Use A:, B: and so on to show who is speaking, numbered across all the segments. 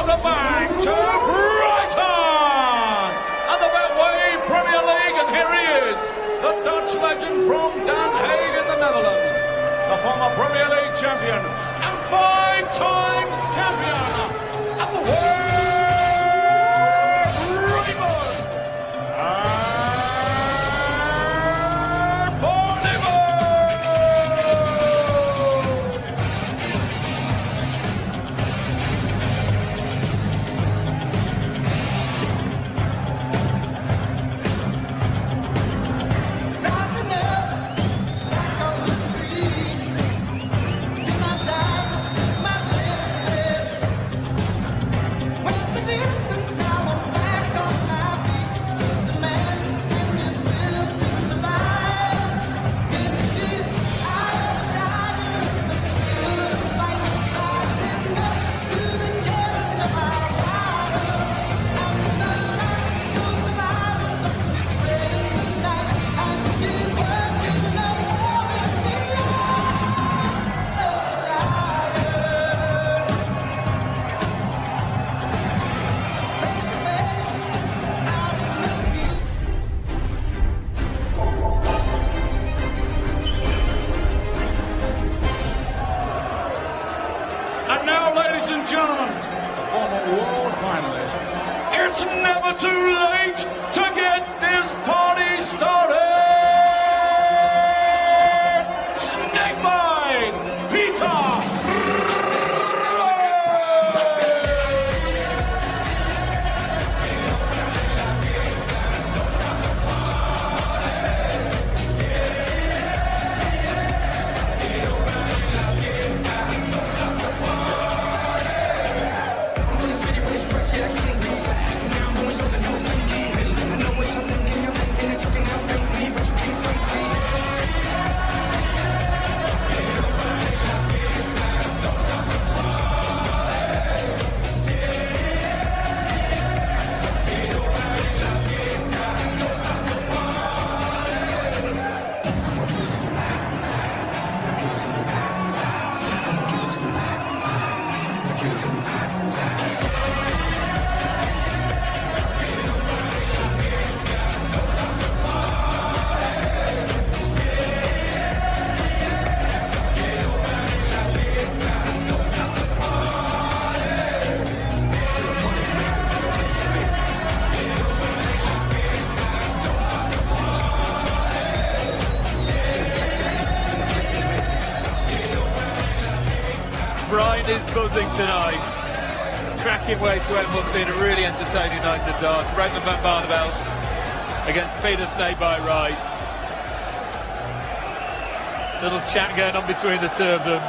A: welcome back to Brighton and the Betway Premier League, and here he is, the Dutch legend from Den Haag in the Netherlands, the former Premier League champion and 5-time champion of the world, Raymond van Barneveld. And now, ladies and gentlemen, the former world finalist, it's never too late to get this party started! Snakebite, Peter Wright!
B: Brighton is buzzing tonight. Cracking way to end what's been a really entertaining night of darts. Raymond van Barneveld against Peter Snakebite Wright. Little chat going on between the two of them.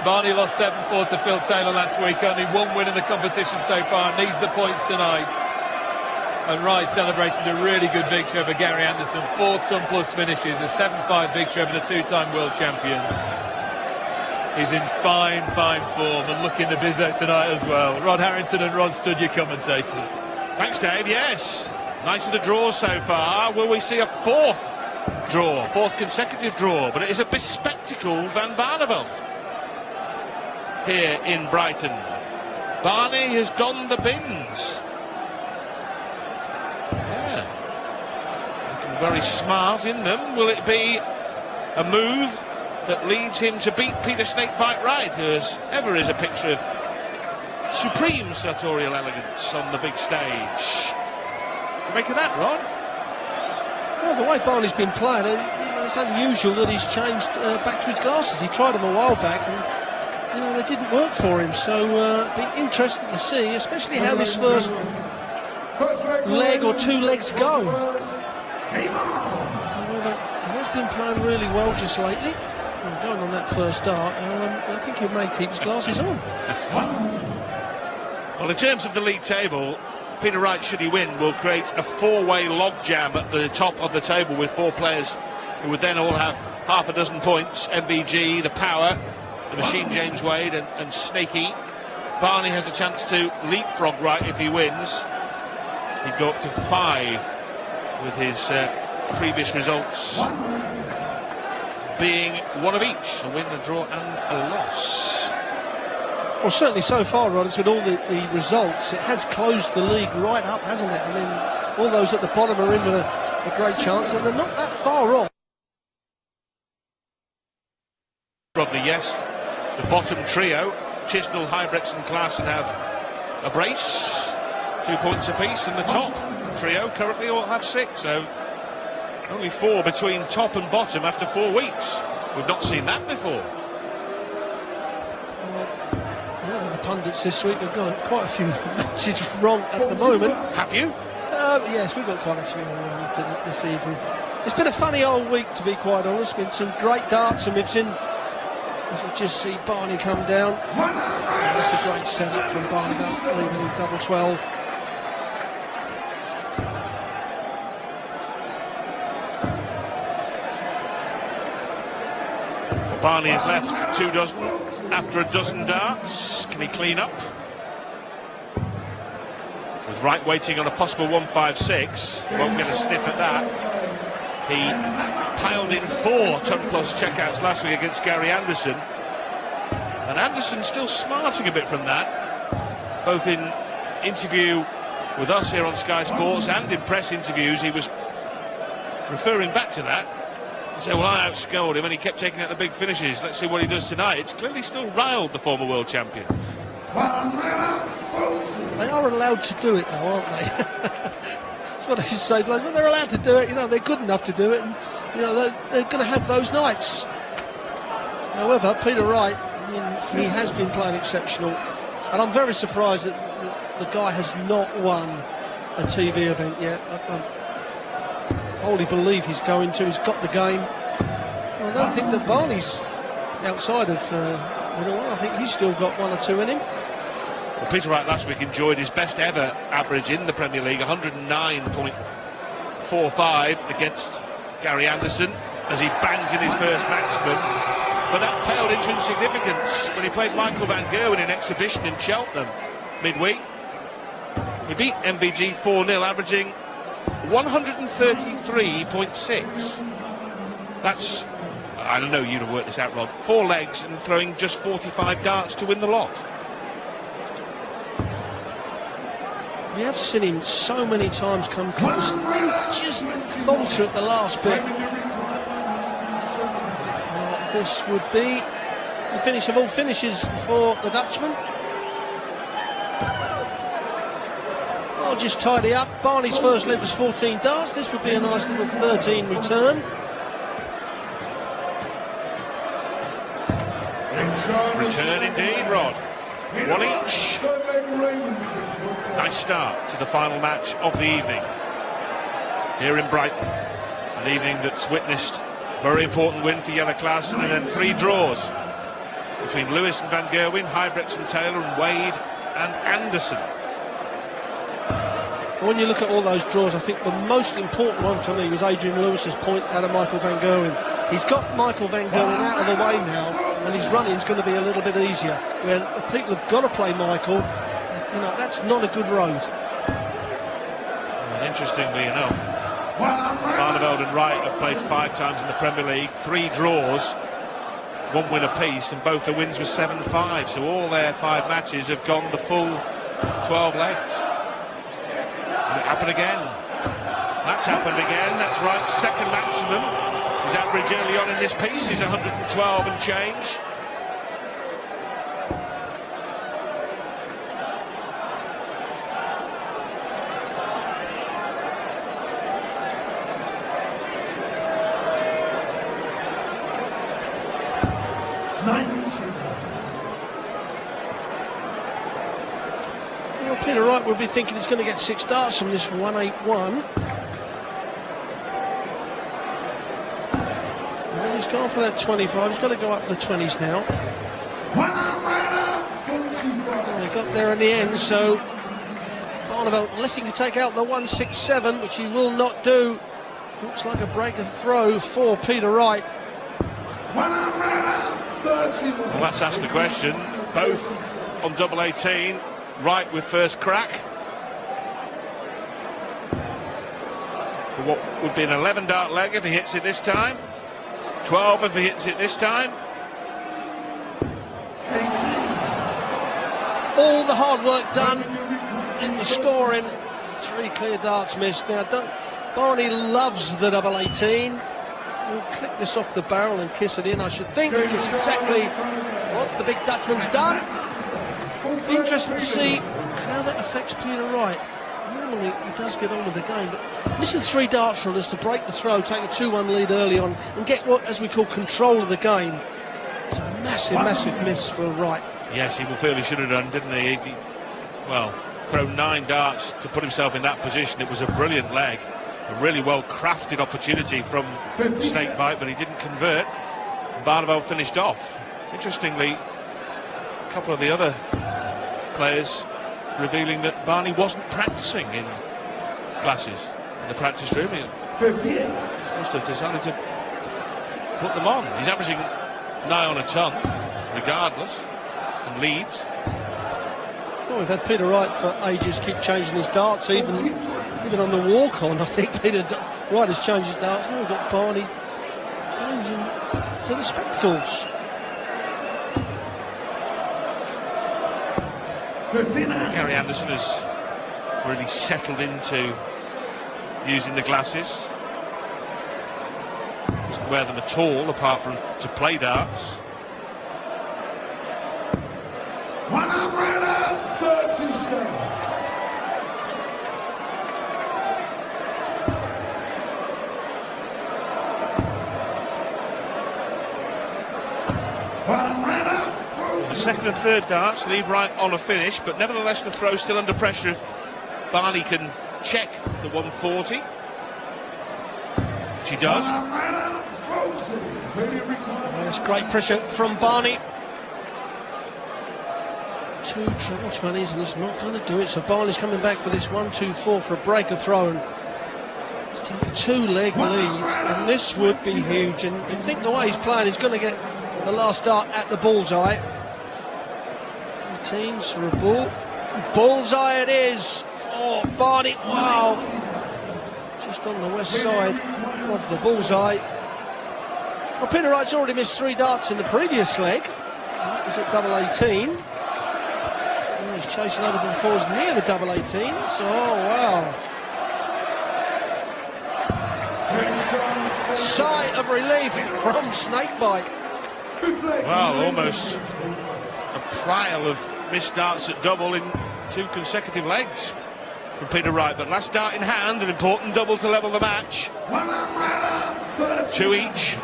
B: Barney lost 7-4 to Phil Taylor last week. Only one win in the competition so far. Needs the points tonight. And Wright celebrated a really good victory over Gary Anderson. 4-ton plus finishes. A 7-5 victory over the two-time world champion. He's in fine form and looking the bizzo tonight as well. Rod Harrington and Rod Studd, your commentators.
C: Thanks, Dave. Yes, nice of the draw so far. Will we see a fourth consecutive draw? But it is a bespectacled Van Barneveld here in Brighton. Barney has donned the bins. Yeah, looking very smart in them. Will it be a move that leads him to beat Peter Snakebite Wright, who as ever is a picture of supreme sartorial elegance on the big stage? What do you make of that, Rod?
D: Well, the way Barney's been playing, it's unusual that he's changed back to his glasses. He tried them a while back and they didn't work for him, so it'll be interesting to see, especially how this first leg or two legs go. He has been playing really well just lately. Going on that first dart, I think he may keep his glasses on.
C: Well, in terms of the league table, Peter Wright, should he win, will create a four-way logjam at the top of the table with four players who would then all have half a dozen points. MVG, the Power, the Machine James Wade and Snakey. Barney has a chance to leapfrog Wright if he wins. He'd go up to 5 with his previous results being one of each, a win, a draw and a loss.
D: Well, certainly so far, Rod, it's with all the results, it has closed the league right up, hasn't it? I mean, all those at the bottom are in with a great chance, and they're not that far off.
C: Probably, yes. The bottom trio, Chisnell, Huybrechts and Klaassen have a brace, 2 points apiece, and the top trio currently all have 6, so only 4 between top and bottom after 4 weeks. We've not seen that before.
D: Well, the pundits this week have got quite a few matches wrong at the moment.
C: Have you?
D: Yes, we've got quite a few wrong this evening. It's been a funny old week, to be quite honest. Been some great darts, and we've seen, as we just see, Barney come down. That's a great setup from Barney, leaving in double 12.
C: Barney has left 2 dozen after a dozen darts. Can he clean up? With Wright waiting on a possible 156, won't get a sniff at that. He piled in 4 ton-plus checkouts last week against Gary Anderson. And Anderson's still smarting a bit from that, both in interview with us here on Sky Sports and in press interviews. He was referring back to that. He said, well, I outscored him and he kept taking out the big finishes. Let's see what he does tonight. It's clearly still riled the former world champion.
D: They are allowed to do it, though, aren't they? That's what I should say, but they're allowed to do it. You know, they're good enough to do it, and you know they're going to have those nights. However, Peter Wright, I mean, he has been playing exceptional, and I'm very surprised that the guy has not won a TV event yet. I wholly believe he's going to. He's got the game. I don't think that Barney's outside of middle one. I think he's still got 1 or 2 in him.
C: Well, Peter Wright last week enjoyed his best ever average in the Premier League, 109.45 against Gary Anderson as he bangs in his first maximum. But that paled into insignificance when he played Michael van Gerwen in exhibition in Cheltenham midweek. He beat MVG 4-0, averaging 133.6. That's, I don't know, you'd have worked this out, Rod, 4 legs and throwing just 45 darts to win the lot.
D: We have seen him so many times come close and then just falter at the last bit. This would be the finish of all finishes for the Dutchman. I'll just tidy up. Barney's first leg was 14 darts. This would be a nice little 13 return.
C: Return indeed, Rod. 1 each. Nice start to the final match of the evening here in Brighton. An evening that's witnessed a very important win for Jelle Klaassen and then 3 draws between Lewis and Van Gerwen, Huybrechts and Taylor, and Wade and Anderson.
D: When you look at all those draws, I think the most important one for me was Adrian Lewis's point out of Michael van Gerwen. He's got Michael van Gerwen out of the way now, and his running's going to be a little bit easier. Where people have got to play Michael, you know, that's not a good road.
C: And interestingly enough, Barneveld and Wright have played 5 times in the Premier League, 3 draws, 1 win apiece, and both the wins were 7-5. So all their 5 matches have gone the full 12 legs. And it happened again. That's happened again. That's Wright's second maximum. His average early on in this piece is 112 and change.
D: Well, Peter Wright will be thinking he's going to get 6 darts from this 181. He's gone for that 25. He's got to go up to the 20s now. He got there in the end, so Barneveld, unless he can take out the 167, which he will not do, looks like a break of throw for Peter Wright.
C: Well, let's ask the question. Both on double 18, Wright with first crack. For what would be an 11 dart leg if he hits it this time. 12 if he hits it this time.
D: all the hard work done in the scoring. 3 clear darts missed. Now, Barney loves the double 18. We'll click this off the barrel and kiss it in, I should think. It's exactly what the big Dutchman's done. Interesting to see how that affects Peter Wright. Normally he does get on with the game, but missing 3 darts from us to break the throw, take a 2-1 lead early on, and get what, as we call, control of the game. It's a massive, massive miss for Wright.
C: Yes, he will feel he should have done, didn't he? Well, thrown 9 darts to put himself in that position. It was a brilliant leg, a really well-crafted opportunity from Snakebite, but he didn't convert. Barneveld finished off. Interestingly, a couple of the other players revealing that Barney wasn't practicing in classes in the practice room. He must have decided to put them on. He's averaging nigh on a ton, regardless, and leads.
D: Well, we've had Peter Wright for ages keep changing his darts, even on the walk-on. I think Peter Wright has changed his darts. Now we've got Barney changing to the spectacles.
C: Gary Anderson has really settled into using the glasses. Doesn't wear them at all, apart from to play darts.
E: 137.
C: The second and third darts leave Wright on a finish, but nevertheless the throw still under pressure. If Barney can check the 140, which he does.
D: There's great pressure from Barney. 2 treble 20s, and it's not going to do it. So Barney's coming back for this 1-2-4 for a breaker throw and to take a 2-leg lead, and this would be huge. And you think the way he's playing, he's going to get the last dart at the bullseye. 18s for a ball. Bullseye it is. Oh, Barney, wow. Just on the west side of the bullseye. Well, Peter Wright's already missed 3 darts in the previous leg. That was at double 18. Oh, he's chasing over the 4s near the double 18s. Oh, wow. Sigh of relief from Snakebite.
C: Well, almost a pile of missed darts at double in 2 consecutive legs from Peter Wright, but last dart in hand, an important double to level the match. 2 each.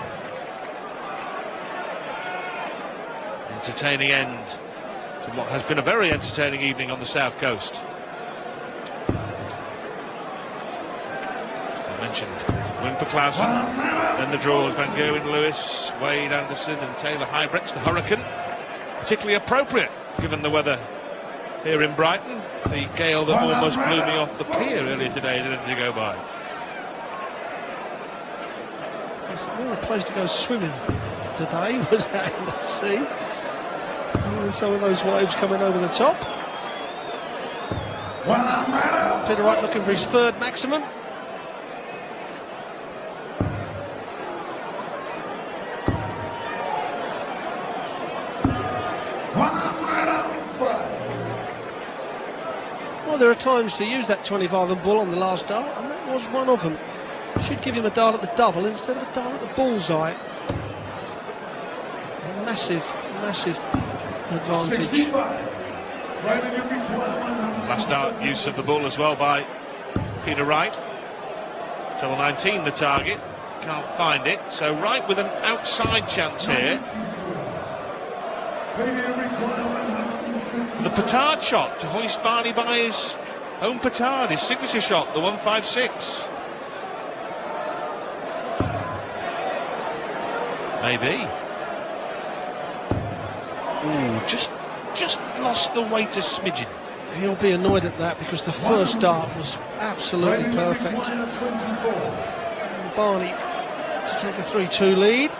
C: Entertaining end to what has been a very entertaining evening on the south coast. As I mentioned, Wimper Clausen, then the draws, Van Gerwen Lewis, Wade Anderson and Taylor Hybrex, the Hurricane. Particularly appropriate given the weather here in Brighton. The gale that almost blew me off the pier earlier today didn't to go by.
D: Well, the place to go swimming today was out in the sea. Some of those waves coming over the top. Peter Wright looking for his 3rd maximum. Well, there are times to use that 25 and bull on the last dart, and that was one of them. Should give him a dart at the double instead of a dart at the bullseye. Massive, massive advantage.
C: Last dart use of the bull as well by Peter Wright. Treble 19 the target, can't find it, so Wright with an outside chance here. The petard shot to hoist Barney by his own petard, his signature shot, the 156. Maybe. Ooh, just lost the weight a smidgen.
D: He'll be annoyed at that because the first dart was absolutely perfect. Barney to take a 3-2 lead.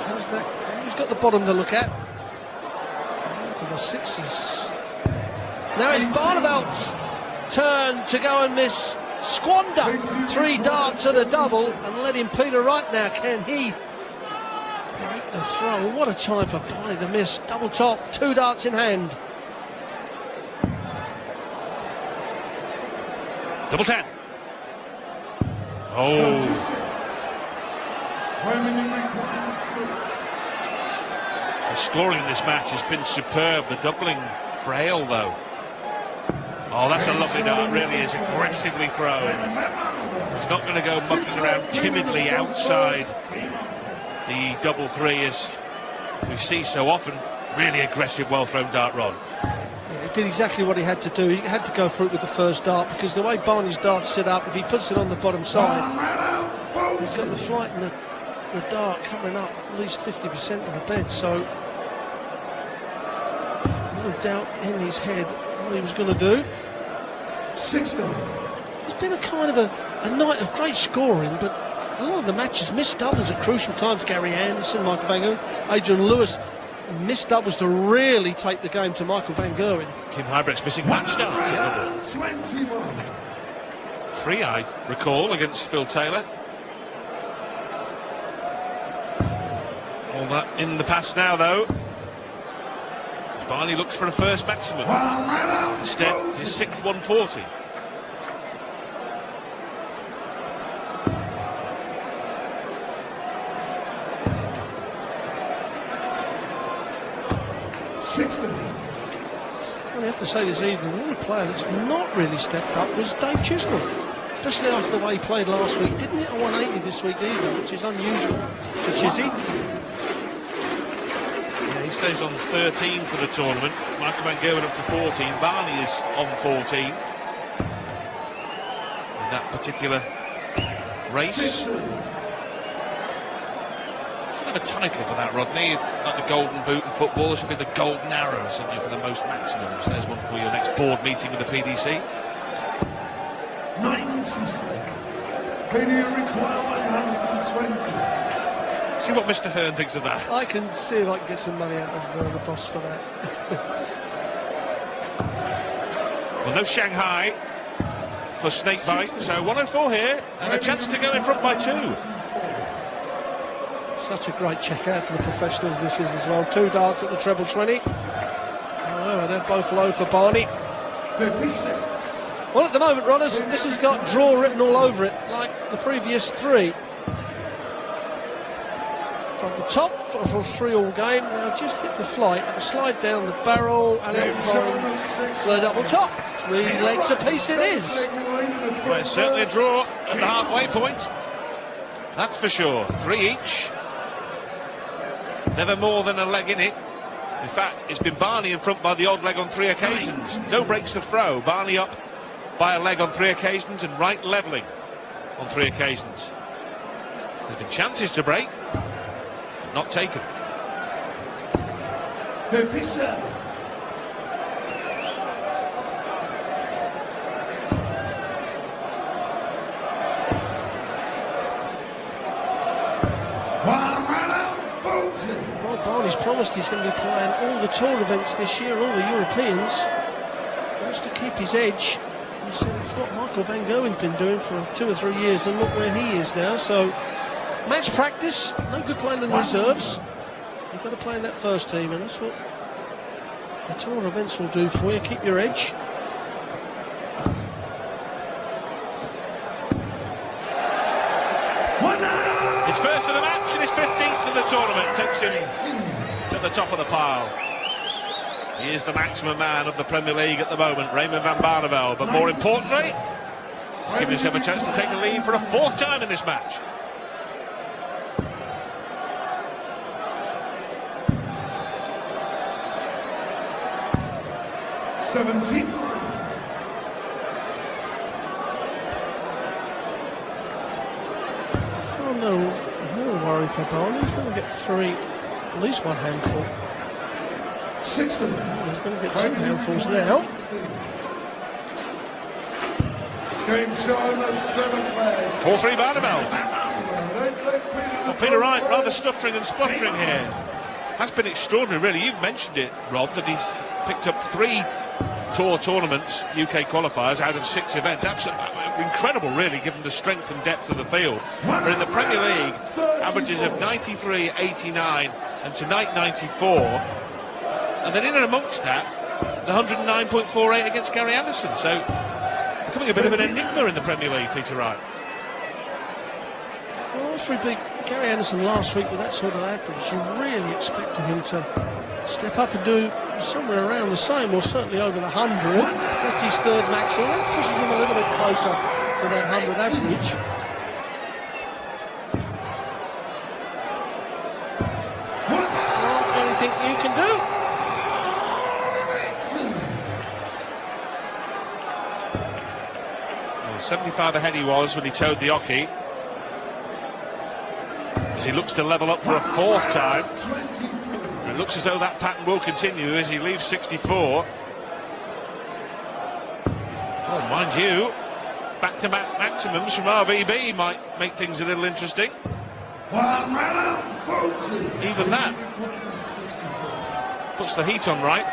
D: How's that? He's got the bottom to look at. To the 6s. Now it's Barneveld's turn to go and squander 3 darts at a double and let him Peter Wright now. Can he break the throw. What a time for Barney to miss. Double top, 2 darts in hand.
C: Double 10. Oh.
E: 36. Remaining requires 6.
C: The scoring in this match has been superb. The doubling frail, though. Oh, that's a lovely dart, really is. Aggressively thrown. He's not going to go mucking around timidly outside the double 3, as we see so often. Really aggressive, well-thrown dart, Rod.
D: Yeah, he did exactly what he had to do. He had to go for it with the first dart, because the way Barney's dart's set up, if he puts it on the bottom side, he's got the flight and the dart covering up at least 50% of the bed, so no doubt in his head what he was going to do.
E: 60.
D: It's been a kind of a night of great scoring, but a lot of the matches missed doubles at crucial times. Gary Anderson, Michael Van Gerwen, Adrian Lewis missed doubles to really take the game to Michael Van Gerwen.
C: Kim Huybrecht's missing match darts.
E: 21.
C: 3, I recall, against Phil Taylor. All that in the past now, though. Barney looks for a first maximum. Instead, his 6th 140.
D: I have to say this evening, the only player that's not really stepped up was Dave Chisnell. Especially after the way he played last week. Didn't hit a 180 this week either, which is unusual for Chizzy.
C: He stays on 13 for the tournament. Michael Van Gerwen up to 14. Barney is on 14 in that particular race. Should have a title for that, Rodney. Not the golden boot in football. It should be the golden arrow, something for the most maximums. There's one for your next board meeting with the PDC.
E: 97. PD require 120.
C: See what Mr. Hearn thinks of that.
D: I can see if I can get some money out of the boss for that.
C: Well, no Shanghai for Snakebite, so 104 here, and a chance to go in front by 2.
D: Such a great check out for the professionals this is as well. 2 darts at the treble 20. Oh, they're both low for Barney.
E: 56.
D: Well, at the moment, Rodders, this has got draw written all over it, like the previous 3. On the top for 3 all game, now just hit the flight, and slide down the barrel, and out for the double top. 3 legs apiece it is.
C: Well, it's certainly a draw at the halfway point. That's for sure. 3 each. Never more than a leg in it. In fact, it's been Barney in front by the odd leg on 3 occasions. No breaks to throw. Barney up by a leg on 3 occasions, and Wright levelling on 3 occasions. There's been chances to break, but not taken.
E: 57.
D: Well, Barney's promised he's going to be playing all the tour events this year, all the Europeans. He wants to keep his edge. He said it's what Michael Van Gerwen's been doing for 2 or 3 years, and look where he is now. So, match practice, no good playing in reserves. You've got to play in that first team, and that's what the tour events will do for you. Keep your edge.
C: His first of the match and his 15th of the tournament takes him to the top of the pile. He is the maximum man of the Premier League at the moment, Raymond van Barneveld, but more importantly, he's given himself a chance to take the lead for a 4th time in this match.
D: No worry for Barney. He's going to get 3, at least 1 handful.
E: 60.
D: He's going to get 2 handfuls now.
E: Game showing the 7th leg.
C: 4-3 Barneveld. Well, Peter Wright rather stuttering and sputtering here. That's been extraordinary, really. You've mentioned it, Rod, that he's picked up 3 tour tournaments, UK qualifiers, out of 6 events. Absolutely incredible, really, given the strength and depth of the field. But in the Premier League, averages of 93, 89, and tonight 94. And then in and amongst that, the 109.48 against Gary Anderson. So becoming a bit of an enigma in the Premier League, Peter Wright.
D: Well, after he beat Gary Anderson last week with that sort of average, you really expected him to step up and do somewhere around the same, or certainly over the 100. That's his third maximum. That pushes him a little bit closer to that 100 average. Well, anything you can do?
C: Well, 75 ahead he was when he towed the hockey. As he looks to level up for a 4th time. It looks as though that pattern will continue as he leaves 64. Oh, mind you, back-to-back maximums from RVB might make things a little interesting. Even that puts the heat on Wright.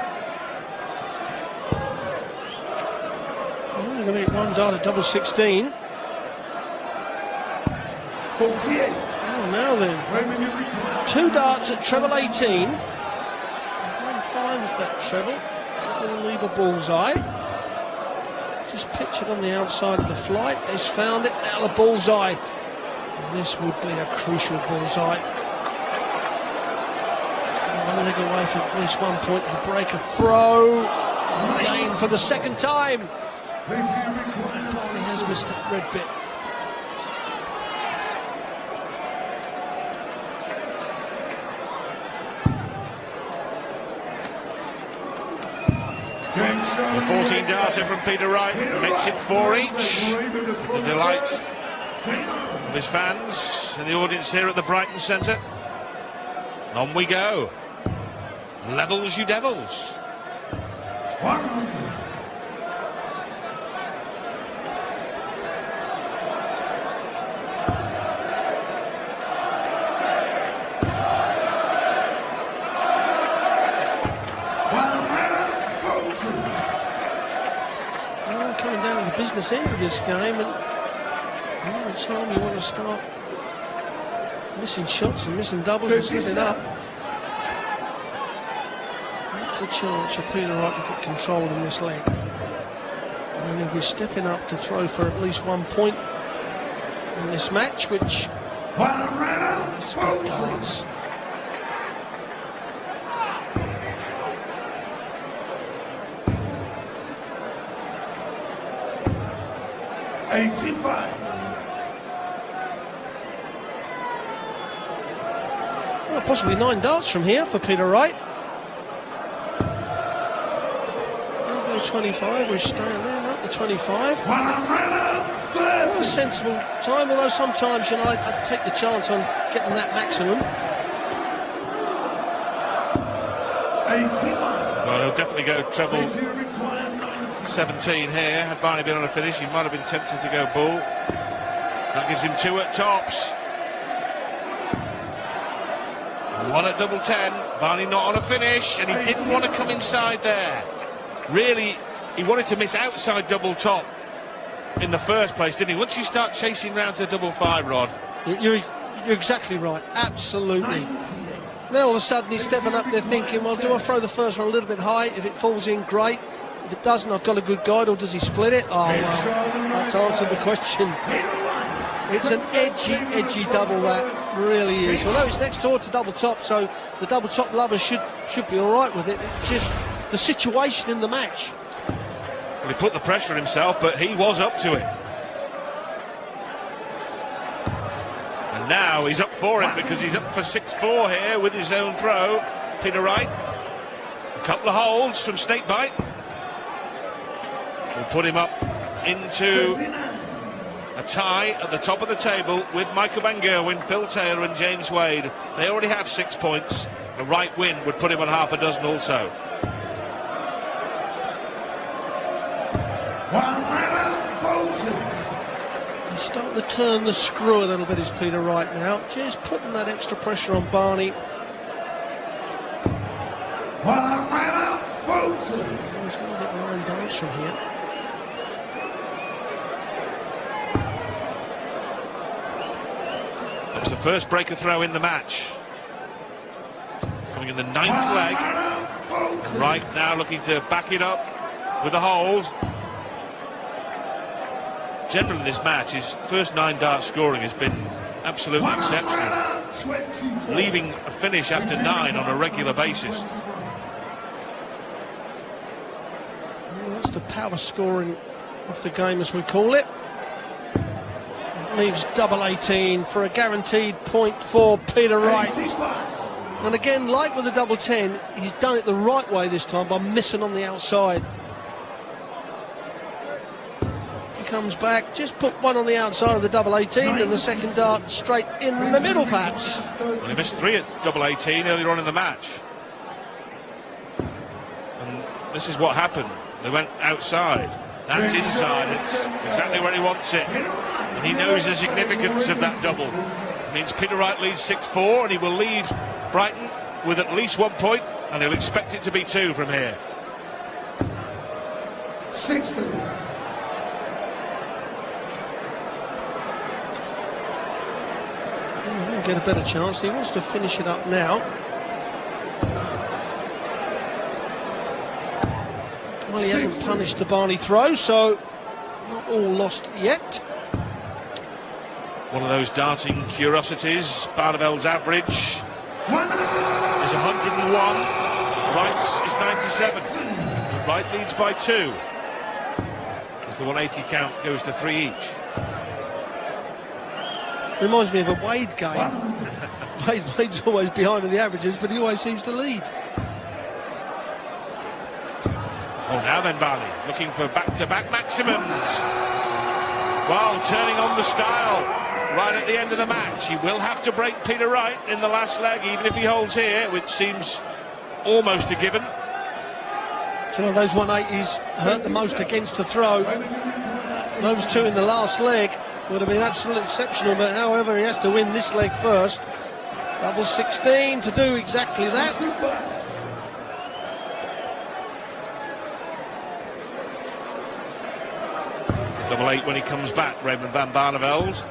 D: We're going to get one dart at double 16.
E: 48.
D: Oh, now then. 2 darts at treble 18. One finds that treble. Going to leave a bullseye. Just pictured on the outside of the flight. He's found it. Now the bullseye. And this would be a crucial bullseye. One leg away from at least 1 point to break a throw. Again for the 2nd time. He has missed that red bit.
C: The 14 darter from Peter Wright makes it 4 each. The delight of his fans and the audience here at the Brighton Centre. On we go. Levels you devils.
D: Coming down to the business end of this game, and any time you want to start missing shots and missing doubles and slipping up, that's a chance for Peter Wright to get control in this leg. And he'll be stepping up to throw for at least 1 point in this match, which is
E: 85.
D: Well, possibly 9 darts from here for Peter Wright. 25, we're staying there, not the 25.
E: 130.
D: That's a sensible time, although sometimes, you know, I'd take the chance on getting that maximum.
E: 81.
C: Well, he'll definitely go treble 17 here. Had Barney been on a finish, he might have been tempted to go bull. That gives him 2 at tops. 1 at double 10. Barney not on a finish, and he didn't want to come inside there. Really, he wanted to miss outside double top in the first place, didn't he? Once you start chasing round to double 5, Rod.
D: You're exactly right, absolutely. Then all of a sudden he's stepping up there thinking, well, do I throw the first one a little bit high? If it falls in, great. If it doesn't, I've got a good guide, or does he split it? Oh, well, that's answered the question. It's an edgy double, that really is. Although it's next door to double top, so the double top lovers should be all right with it. It's just the situation in the match.
C: Well, he put the pressure on himself, but he was up to it. And now he's up for it, because he's up for 6-4 here with his own throw. Peter Wright. A couple of holds from Snakebite will put him up into a tie at the top of the table with Michael Van Gerwen, Phil Taylor and James Wade. They already have 6 points. A Wright win would put him on half a dozen also.
D: He's starting to turn the screw a little bit, is Peter Wright now. Just putting that extra pressure on Barney. There's a little bit line dance from here.
C: That's the first breaker throw in the match. Coming in the 9th leg. And Wright now looking to back it up with a hold. Generally in this match, his first 9 dart scoring has been absolutely exceptional, leaving a finish after 9 on a regular basis.
D: Well, that's the power scoring of the game, as we call it. Leaves double 18 for a guaranteed point for Peter Wright. And again, like with the double 10, he's done it the right way this time by missing on the outside. He comes back, just put one on the outside of the double 18 and the second dart straight in the middle, perhaps.
C: Well, he missed 3 at double 18 earlier on in the match. And this is what happened. They went outside. That's inside. It's exactly where he wants it. And he knows the significance of that double. It means Peter Wright leads 6-4, and he will lead Brighton with at least 1 point, and he'll expect it to be 2 from here.
E: 60.
D: He'll get a better chance. He wants to finish it up now. Well, he hasn't punished the Barney throw, so not all lost yet.
C: One of those darting curiosities. Barneveld's average is 101. Wright's is 97. Wright leads by 2. As the 180 count goes to 3 each.
D: Reminds me of a Wade game. Wade's always behind in the averages, but he always seems to lead.
C: Oh, now then, Barney looking for back-to-back maximums. While turning on the style right at the end of the match. He will have to break Peter Wright in the last leg, even if he holds here, which seems almost a given.
D: You know, those 180s hurt the most against the throw. Those 2 in the last leg would have been absolutely exceptional, but however, he has to win this leg first. Double 16 to do exactly that.
C: Double 8 when he comes back, Raymond van Barneveld,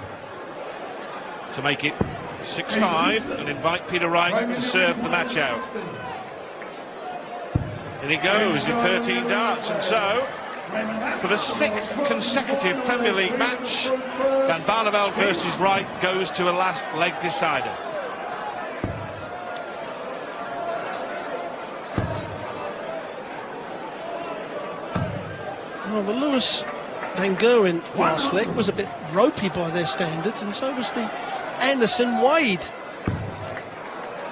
C: to make it 6-5 and invite Peter Wright to serve the match out. And he goes in 13 darts, and so for the 6th consecutive Premier League match, Van Barneveld versus Wright goes to a last leg decider.
D: Well, the Lewis Van Gerwen last leg was a bit ropey by their standards, and so was the Anderson Wade.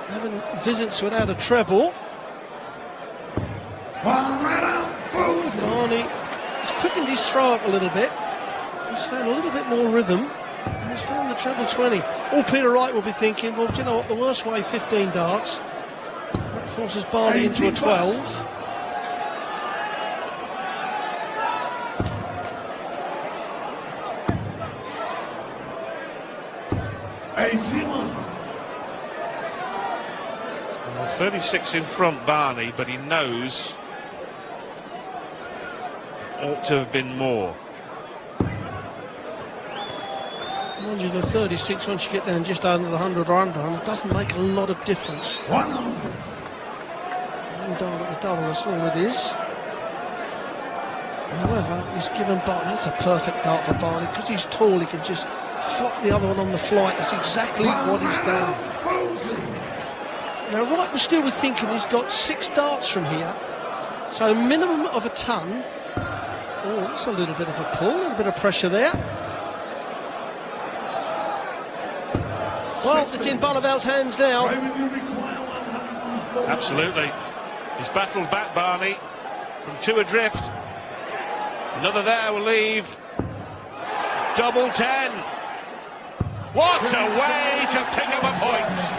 D: Having visits without a treble. Barney has quickened his throw up a little bit. He's found a little bit more rhythm, and he's found the treble 20. All Peter Wright will be thinking, well, do you know what, the worst way, 15 darts. That forces Barney into a 12.
C: Well, 36 in front, Barney, but he knows ought to have been more.
D: Mind you, the 36, once you get down just under the 100 or under 100, doesn't make a lot of difference. 100. One dart at the double, that's all it is. However, he's given Barney, that's a perfect dart for Barney, because he's tall, he can just flop the other one on the flight. That's exactly what he's done. Now, Wright was still thinking he's got 6 darts from here, so minimum of a ton. Oh, that's a little bit of a pull, a little bit of pressure there. Well, it's in Barneveld's hands now.
C: Absolutely. He's battled back, Barney, from 2 adrift. Another there will leave. Double 10. What a way to pick up a point.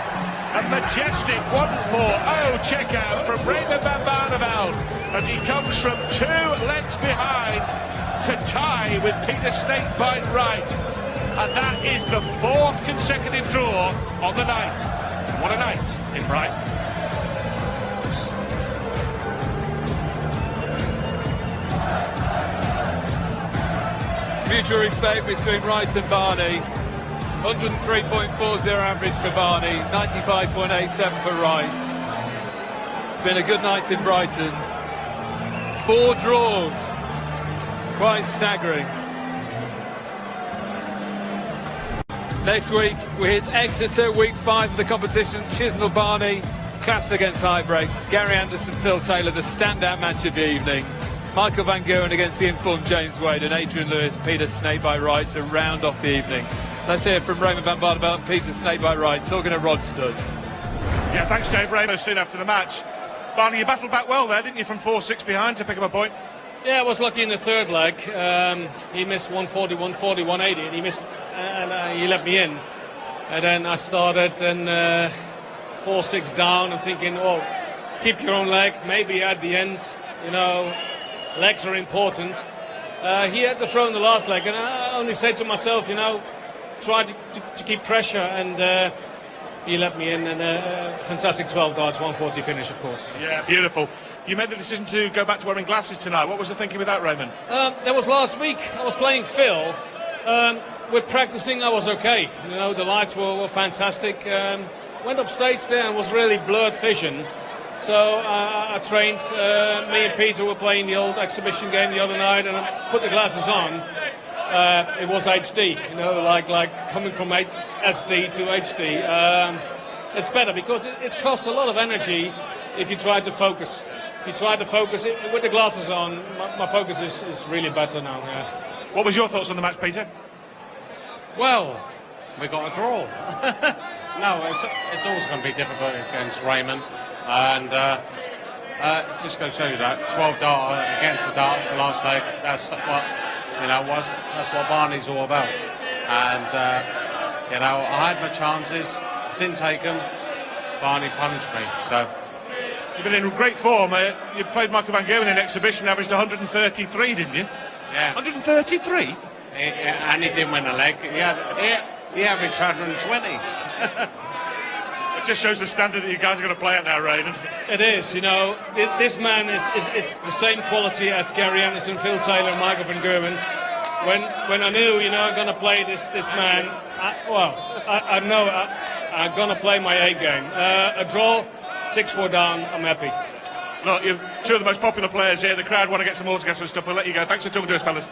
C: A majestic 1-4-0 check-out from Raymond van Barneveld as he comes from 2 lengths behind to tie with Peter Snakebite Wright. And that is the 4th consecutive draw on the night. What a night in Brighton.
B: mutual respect between Wright and Barney. 103.40 average for Barney, 95.87 for Wright. It's been a good night in Brighton. 4 draws. Quite staggering. Next week, we hit Exeter, week 5 of the competition. Chisnell Barney clashed against Highbrakes. Gary Anderson, Phil Taylor, the standout match of the evening. Michael Van Gerwen against the informed James Wade, and Adrian Lewis, Peter Snakebite Wright to round off the evening. Let's hear from Raymond van Barneveld and Peter Snakebite Wright talking to Rod Studd.
C: Yeah, thanks, Dave. Raymond soon after the match. Barney, you battled back well there, didn't you, from 4-6 behind to pick up a point?
F: Yeah, I was lucky in the third leg. He missed 140, 140, 180, and he missed, and he let me in. And then I started and 4-6 down and thinking, well, keep your own leg, maybe at the end, you know, legs are important. He had the throw in the last leg, and I only said to myself, you know, try to keep pressure, and he let me in, and a fantastic 12 darts, 140 finish, of course.
C: Yeah, beautiful. You made the decision to go back to wearing glasses tonight. What was the thinking with that, Raymond?
F: That was last week. I was playing Phil. With practicing, I was okay. You know, the lights were fantastic. Went up stage there and was really blurred vision. So I trained. Me and Peter were playing the old exhibition game the other night, and I put the glasses on. It was HD, you know, like coming from SD to HD. It's better because it's cost a lot of energy if you try to focus. If you try to focus with the glasses on, my focus is really better now. Yeah.
C: What was your thoughts on the match, Peter?
G: Well, we got a draw. No, it's always going to be difficult against Raymond, and just going to show you that 12 dart against the darts the last leg. That's what that's what Barney's all about. And you know, I had my chances, didn't take them. Barney punished me. So
C: you've been in great form. You played Michael Van Gerwen in exhibition, averaged 133, didn't you?
G: Yeah.
C: 133.
G: And he didn't win a leg. He averaged 120.
C: It just shows the standard that you guys are going to play at now, Raymond.
F: It is, you know, this man is the same quality as Gary Anderson, Phil Taylor, and Michael Van Gerwen. When I knew, you know, I'm going to play this man, I know I'm going to play my A game. A draw, 6-4 down, I'm happy.
C: Look, you're two of the most popular players here. The crowd want to get some autographs and stuff. We'll let you go. Thanks for talking to us, fellas.